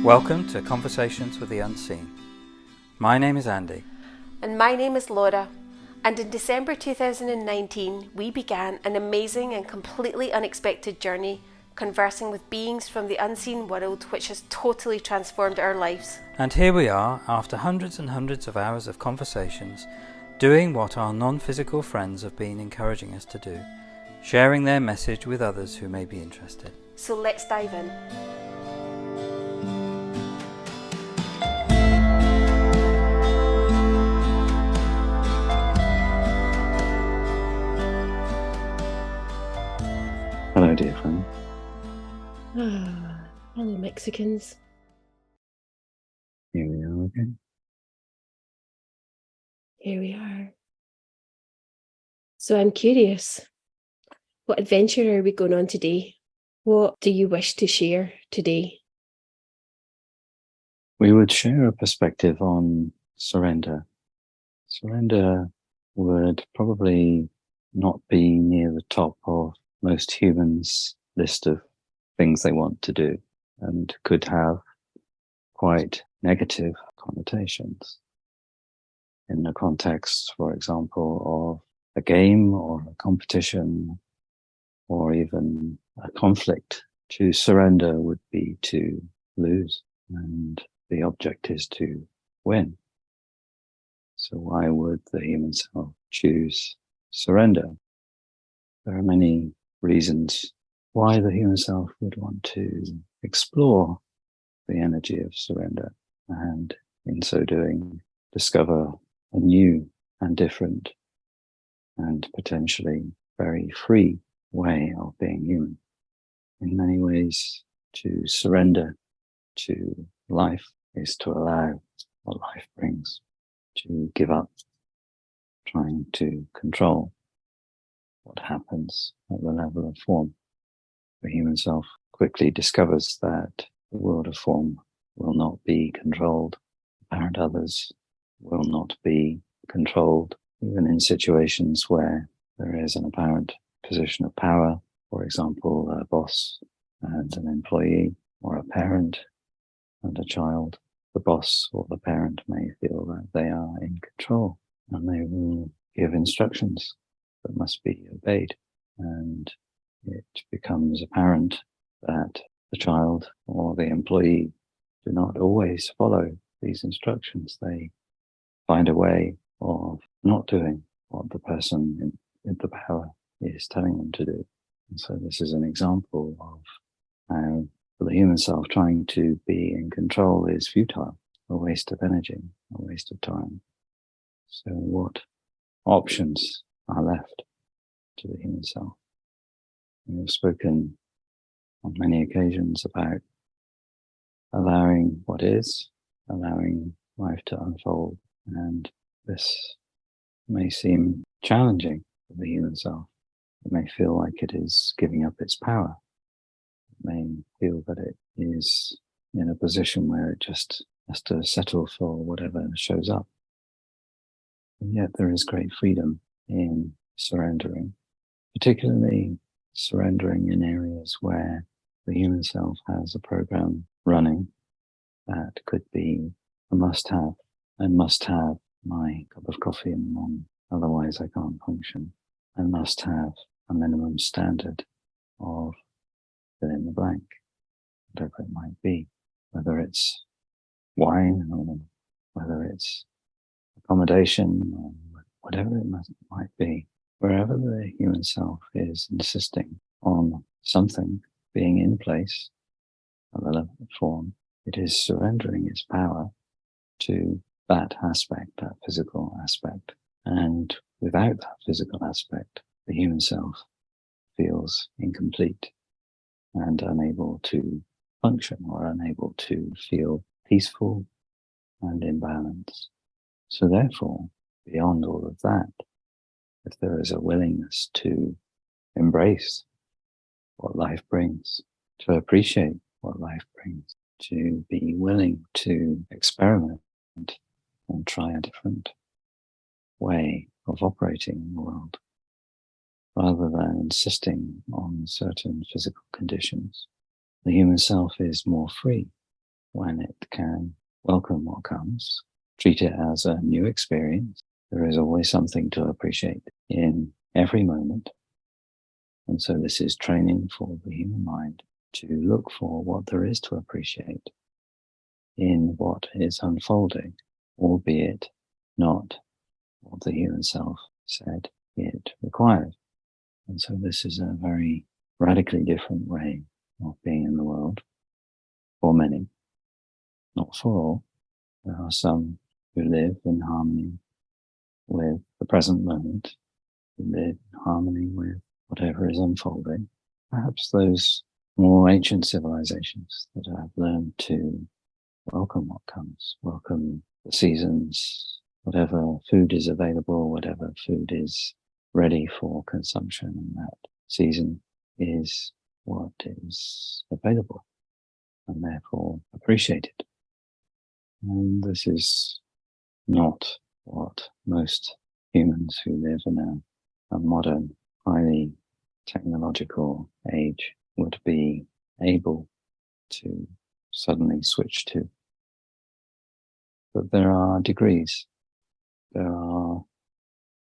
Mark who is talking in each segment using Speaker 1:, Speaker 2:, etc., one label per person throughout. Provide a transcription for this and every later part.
Speaker 1: Welcome to Conversations with the Unseen. My name is Andy.
Speaker 2: And my name is Laura. And in December 2019, we began an amazing and completely unexpected journey, conversing with beings from the unseen world, which has totally transformed our lives.
Speaker 1: And here we are, after hundreds and hundreds of hours of conversations, doing what our non-physical friends have been encouraging us to do, sharing their message with others who may be interested.
Speaker 2: So let's dive in.
Speaker 3: Hello, dear friend.
Speaker 2: Hello, Mexicans.
Speaker 3: Here we are again.
Speaker 2: Here we are. So I'm curious, what adventure are we going on today? What do you wish to share today?
Speaker 3: We would share a perspective on surrender. Surrender would probably not be near the top of most humans' list of things they want to do, and could have quite negative connotations in the context, for example, of a game or a competition or even a conflict. To surrender would be to lose, and the object is to win. So why would the human self choose surrender? There are many reasons why the human self would want to explore the energy of surrender, and in so doing, discover a new and different and potentially very free way of being human. In many ways, to surrender to life is to allow what life brings, to give up trying to control what happens at the level of form. The human self quickly discovers that the world of form will not be controlled. Apparent others will not be controlled, even in situations where there is an apparent position of power, for example, a boss and an employee, or a parent and a child. The boss or the parent may feel that they are in control, and they will give instructions that must be obeyed. And it becomes apparent that the child or the employee do not always follow these instructions. They find a way of not doing what the person in the power is telling them to do. And so this is an example of how, for the human self, trying to be in control is futile, a waste of energy, a waste of time. So what options are left to the human self? We have spoken on many occasions about allowing what is, allowing life to unfold, and this may seem challenging for the human self. It may feel like it is giving up its power. It may feel that it is in a position where it just has to settle for whatever shows up. And yet there is great freedom in surrendering, particularly surrendering in areas where the human self has a program running that could be a must-have. I must have my cup of coffee in the morning, otherwise I can't function. I must have a minimum standard of fill in the blank, whatever it might be, whether it's wine or whether it's accommodation or whatever it might be. Wherever the human self is insisting on something being in place at the level of form, it is surrendering its power to that aspect, that physical aspect. And without that physical aspect, the human self feels incomplete and unable to function, or unable to feel peaceful and in balance. So therefore, beyond all of that, if there is a willingness to embrace what life brings, to appreciate what life brings, to be willing to experiment and try a different way of operating in the world, rather than insisting on certain physical conditions, the human self is more free when it can welcome what comes, treat it as a new experience. There is always something to appreciate in every moment. And so this is training for the human mind to look for what there is to appreciate in what is unfolding, albeit not what the human self said it required. And so this is a very radically different way of being in the world for many, not for all. There are some who live in harmony with the present moment, who live in harmony with whatever is unfolding. Perhaps those more ancient civilizations that have learned to welcome what comes, welcome the seasons, whatever food is available, whatever food is ready for consumption, and that season is what is available and therefore appreciated. And this is not what most humans who live in a modern, highly technological age would be able to suddenly switch to. But there are degrees. There are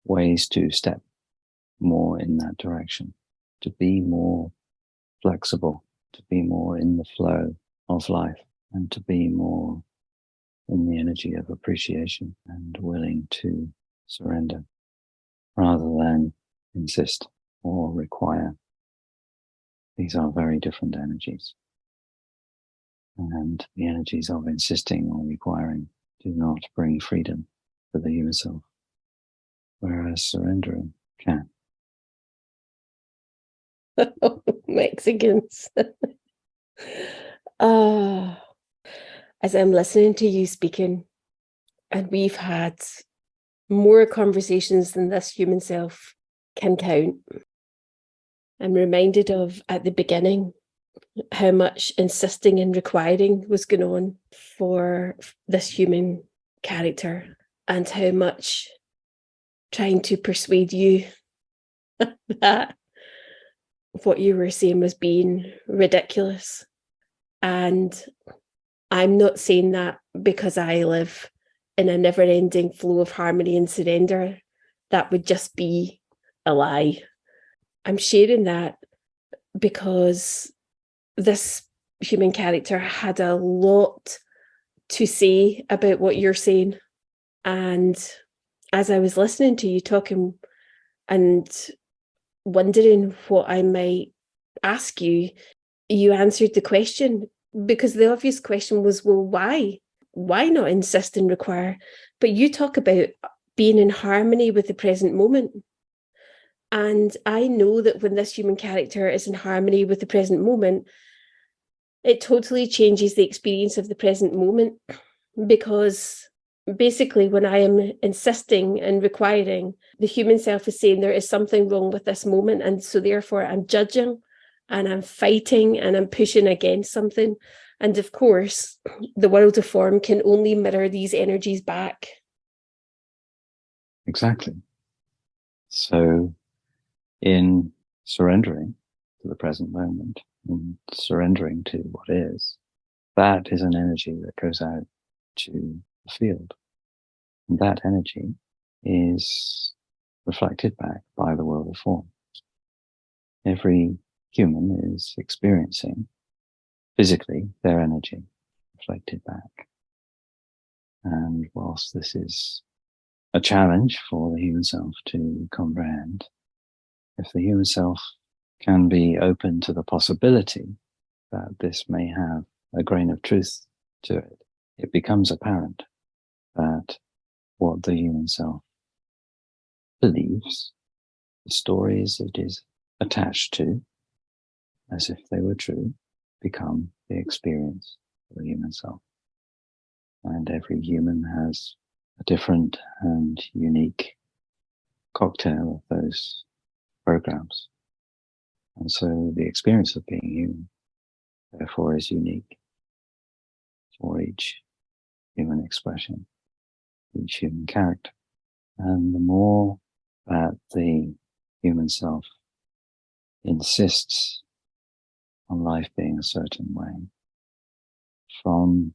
Speaker 3: ways to step more in that direction, to be more flexible, to be more in the flow of life, and to be more in the energy of appreciation and willing to surrender rather than insist or require. These are very different energies. And the energies of insisting or requiring do not bring freedom for the human self, whereas surrendering can.
Speaker 2: Mexicans. As I'm listening to you speaking, and we've had more conversations than this human self can count. I'm reminded of at the beginning how much insisting and requiring was going on for this human character, and how much trying to persuade you that what you were saying was being ridiculous. And I'm not saying that because I live in a never-ending flow of harmony and surrender. That would just be a lie. I'm sharing that because this human character had a lot to say about what you're saying. And as I was listening to you talking and wondering what I might ask you, you answered the question, because the obvious question was, well, why? Why not insist and require? But you talk about being in harmony with the present moment. And I know that when this human character is in harmony with the present moment, it totally changes the experience of the present moment, because basically when I am insisting and requiring, the human self is saying there is something wrong with this moment, and so therefore I'm judging and I'm fighting and I'm pushing against something. And of course, the world of form can only mirror these energies back.
Speaker 3: Exactly. So in surrendering to the present moment, and surrendering to what is, that is an energy that goes out to the field. And that energy is reflected back by the world of form. Every human is experiencing physically their energy reflected back. And whilst this is a challenge for the human self to comprehend, if the human self can be open to the possibility that this may have a grain of truth to it, it becomes apparent that what the human self believes, the stories it is attached to, as if they were true, become the experience of the human self. And every human has a different and unique cocktail of those programs. And so the experience of being human, therefore, is unique for each human expression, each human character. And the more that the human self insists on life being a certain way, from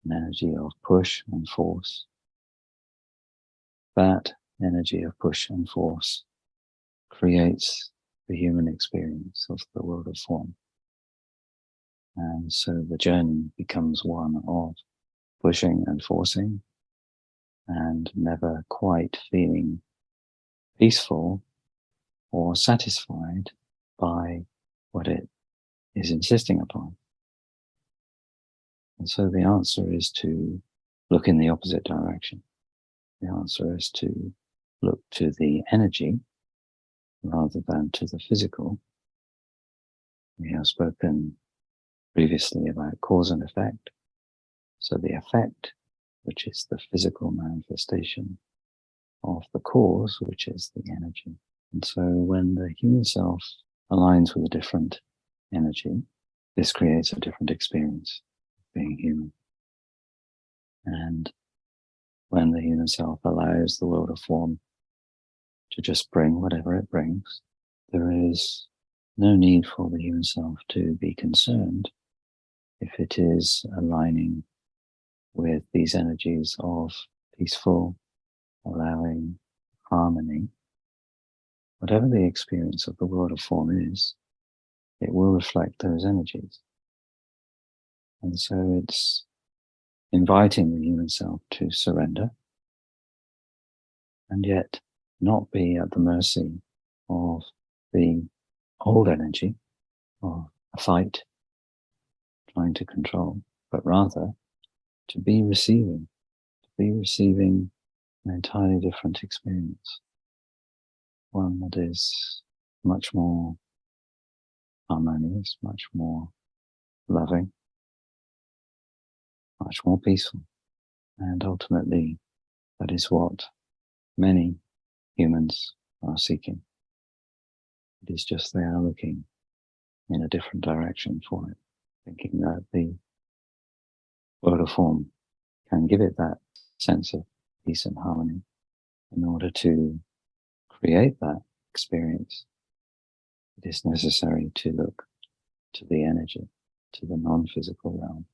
Speaker 3: an energy of push and force. That energy of push and force creates the human experience of the world of form. And so the journey becomes one of pushing and forcing and never quite feeling peaceful or satisfied by what it is insisting upon. And so the answer is to look in the opposite direction. The answer is to look to the energy rather than to the physical. We have spoken previously about cause and effect. So the effect, which is the physical manifestation of the cause, which is the energy. And so when the human self aligns with a different energy, this creates a different experience of being human. And when the human self allows the world of form to just bring whatever it brings, there is no need for the human self to be concerned if it is aligning with these energies of peaceful, allowing, harmony. Whatever the experience of the world of form is, it will reflect those energies. And so it's inviting the human self to surrender and yet not be at the mercy of the old energy of a fight, trying to control, but rather to be receiving an entirely different experience, one that is much more harmonious, much more loving, much more peaceful. And ultimately, that is what many humans are seeking. It is just they are looking in a different direction for it, thinking that the world of form can give it that sense of peace and harmony. In order to create that experience, it is necessary to look to the energy, to the non-physical realm.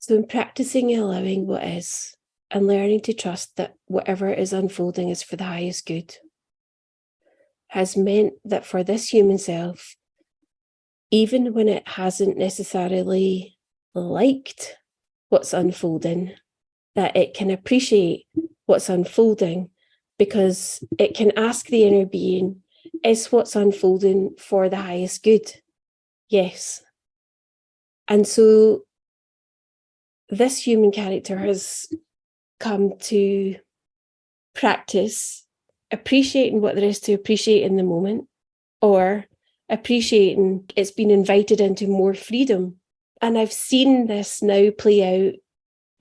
Speaker 2: So in practicing allowing what is and learning to trust that whatever is unfolding is for the highest good has meant that for this human self, even when it hasn't necessarily liked what's unfolding, that it can appreciate what's unfolding because it can ask the inner being, is what's unfolding for the highest good? Yes. And so this human character has come to practice appreciating what there is to appreciate in the moment, or appreciating it's been invited into more freedom. And I've seen this now play out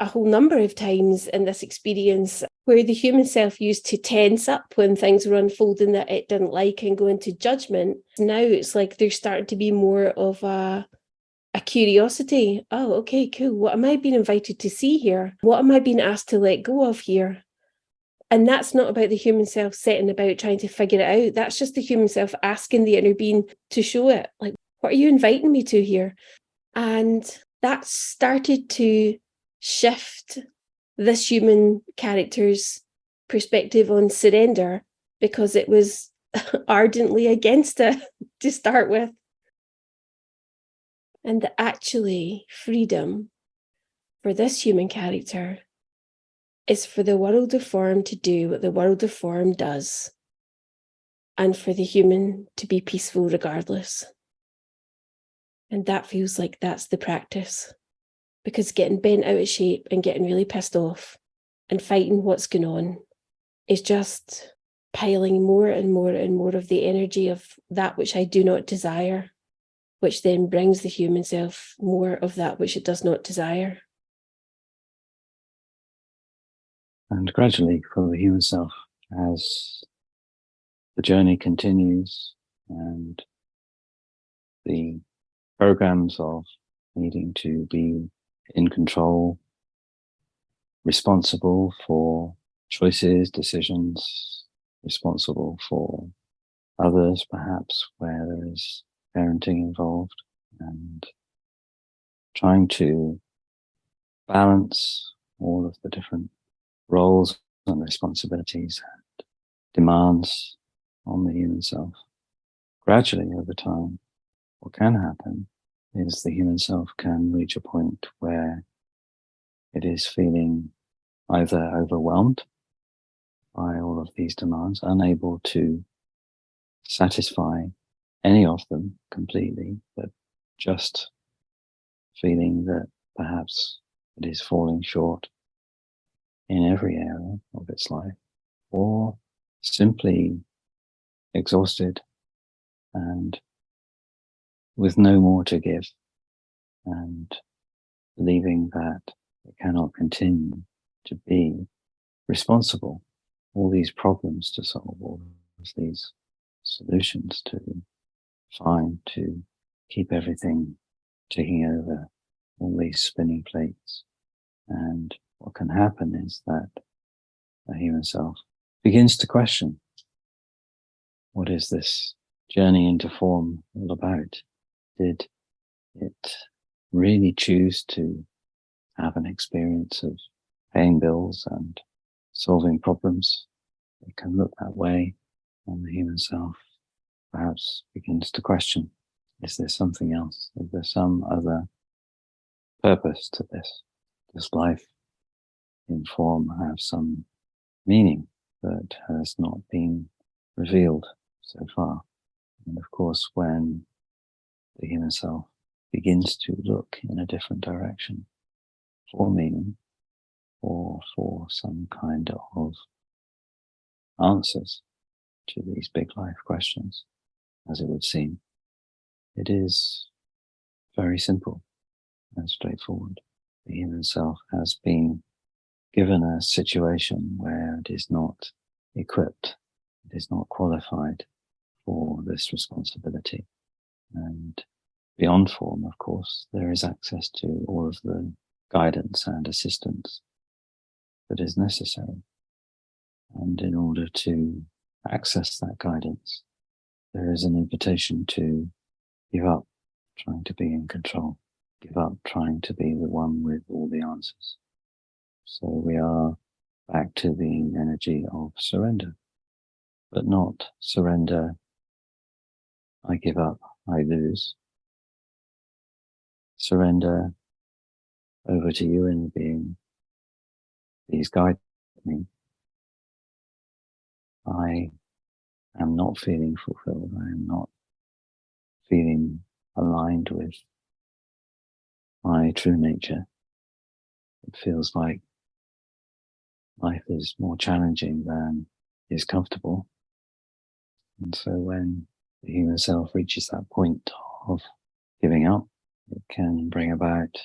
Speaker 2: a whole number of times in this experience where the human self used to tense up when things were unfolding that it didn't like and go into judgment. Now it's like there's starting to be more of a curiosity. Oh, okay, cool. What am I being invited to see here? What am I being asked to let go of here? And that's not about the human self setting about trying to figure it out. That's just the human self asking the inner being to show it. Like, what are you inviting me to here? And that started to shift this human character's perspective on surrender, because it was ardently against it to start with. And that actually freedom for this human character is for the world of form to do what the world of form does, and for the human to be peaceful regardless. And that feels like that's the practice, because getting bent out of shape and getting really pissed off and fighting what's going on is just piling more and more and more of the energy of that which I do not desire, which then brings the human self more of that which it does not desire.
Speaker 3: And gradually, for the human self, as the journey continues and the programs of needing to be in control, responsible for choices, decisions, responsible for others, perhaps, where there is parenting involved, and trying to balance all of the different roles and responsibilities and demands on the human self. Gradually, over time, what can happen is the human self can reach a point where it is feeling either overwhelmed by all of these demands, unable to satisfy any of them completely, but just feeling that perhaps it is falling short in every area of its life, or simply exhausted and with no more to give, and believing that it cannot continue to be responsible, all these problems to solve, all these solutions to find, to keep everything ticking over, all these spinning plates. And what can happen is that the human self begins to question, what is this journey into form all about? Did it really choose to have an experience of paying bills and solving problems? It can look that way, and the human self perhaps begins to question, is there something else? Is there some other purpose to this? Does life in form have some meaning that has not been revealed so far? And of course, when the human self begins to look in a different direction for meaning or for some kind of answers to these big life questions, as it would seem, it is very simple and straightforward. The human self has been given a situation where it is not equipped, it is not qualified for this responsibility. And beyond form, of course, there is access to all of the guidance and assistance that is necessary. And in order to access that guidance, there is an invitation to give up trying to be in control, give up trying to be the one with all the answers. So we are back to the energy of surrender, but not surrender, I give up, I lose. Surrender over to you, inner being. Please guide me. I am not feeling fulfilled. I am not feeling aligned with my true nature. It feels like life is more challenging than is comfortable. And so when the human self reaches that point of giving up, it can bring about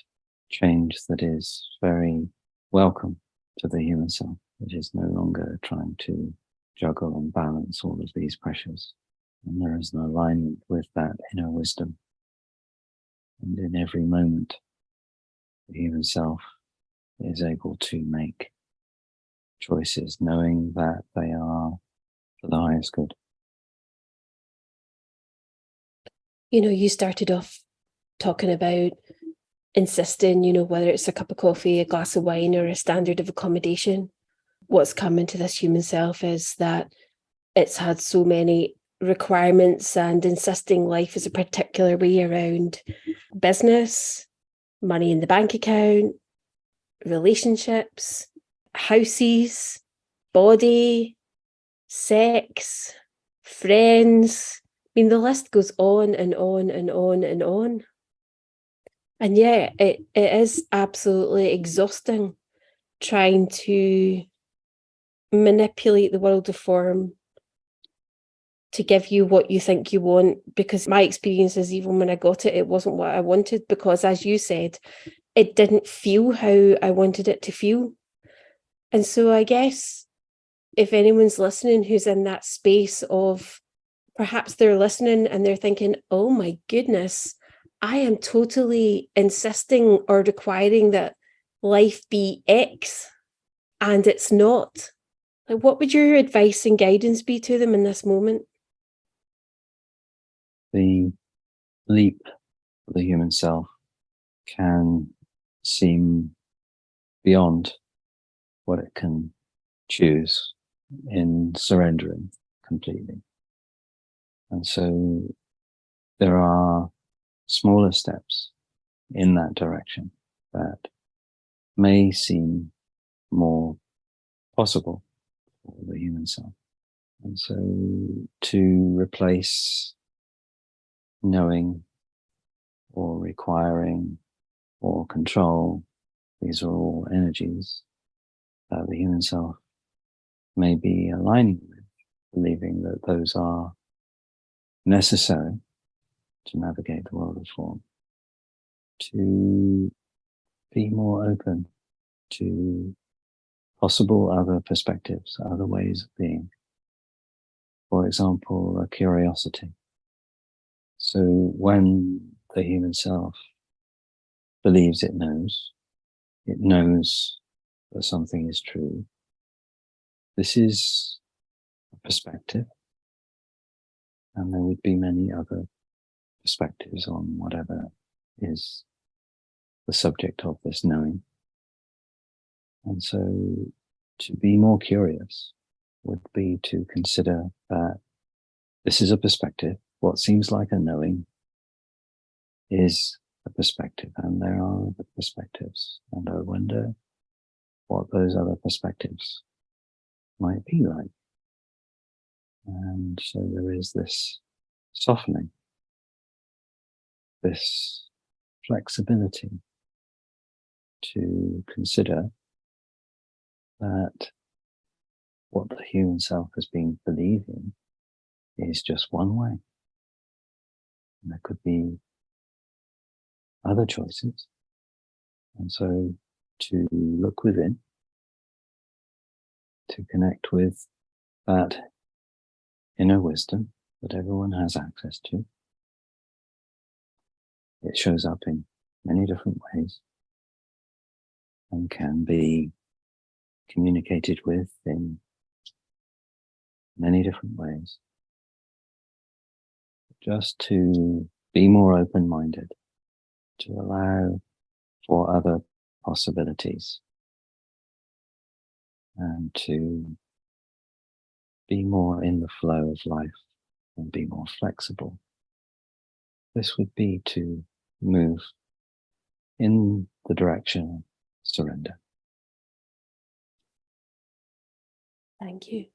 Speaker 3: change that is very welcome to the human self. It is no longer trying to juggle and balance all of these pressures. And there is an alignment with that inner wisdom. And in every moment, the human self is able to make choices, knowing that they are for the highest good.
Speaker 2: You know, you started off talking about insisting, whether it's a cup of coffee, a glass of wine, or a standard of accommodation. What's come into this human self is that it's had so many requirements and insisting life is a particular way around business, money in the bank account, relationships, houses, body, sex, friends. I mean, the list goes on and on and on and on. And yeah, it is absolutely exhausting trying to manipulate the world of form to give you what you think you want, because my experience is, even when I got it, it wasn't what I wanted, because as you said, it didn't feel how I wanted it to feel. And so I guess if anyone's listening who's in that space of perhaps they're listening and they're thinking, oh my goodness, I am totally insisting or requiring that life be X and it's not. Like, what would your advice and guidance be to them in this moment?
Speaker 3: The leap of the human self can seem beyond what it can choose in surrendering completely. And so there are smaller steps in that direction that may seem more possible for the human self. And so to replace knowing or requiring or control, these are all energies that the human self may be aligning with, believing that those are necessary to navigate the world of form, to be more open to possible other perspectives, other ways of being. For example, a curiosity. So when the human self believes it knows that something is true, this is a perspective, and there would be many other perspectives on whatever is the subject of this knowing. And so to be more curious would be to consider that this is a perspective. What seems like a knowing is a perspective, and there are other perspectives. And I wonder what those other perspectives might be like. And so there is this softening, this flexibility to consider that what the human self has been believing is just one way. And there could be other choices. And so to look within, to connect with that inner wisdom that everyone has access to. It shows up in many different ways and can be communicated with in many different ways. Just to be more open-minded, to allow for other possibilities, and to be more in the flow of life and be more flexible. This would be to move in the direction of surrender.
Speaker 2: Thank you.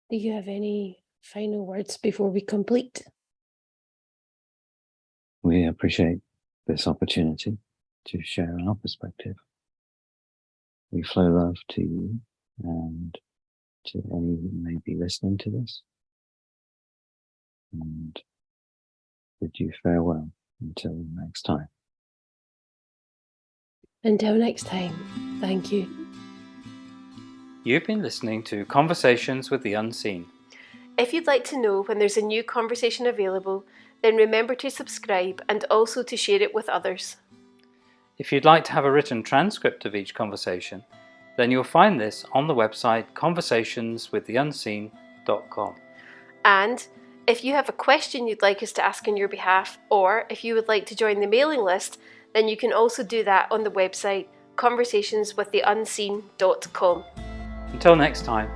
Speaker 2: Do you have any final words before we complete?
Speaker 3: We appreciate this opportunity to share our perspective. We flow love to you and to any who may be listening to this. And bid you farewell until next time.
Speaker 2: Until next time, thank you.
Speaker 1: You've been listening to Conversations with the Unseen.
Speaker 2: If you'd like to know when there's a new conversation available, then remember to subscribe and also to share it with others.
Speaker 1: If you'd like to have a written transcript of each conversation, then you'll find this on the website conversationswiththeunseen.com.
Speaker 2: And if you have a question you'd like us to ask on your behalf, or if you would like to join the mailing list, then you can also do that on the website conversationswiththeunseen.com.
Speaker 1: Until next time,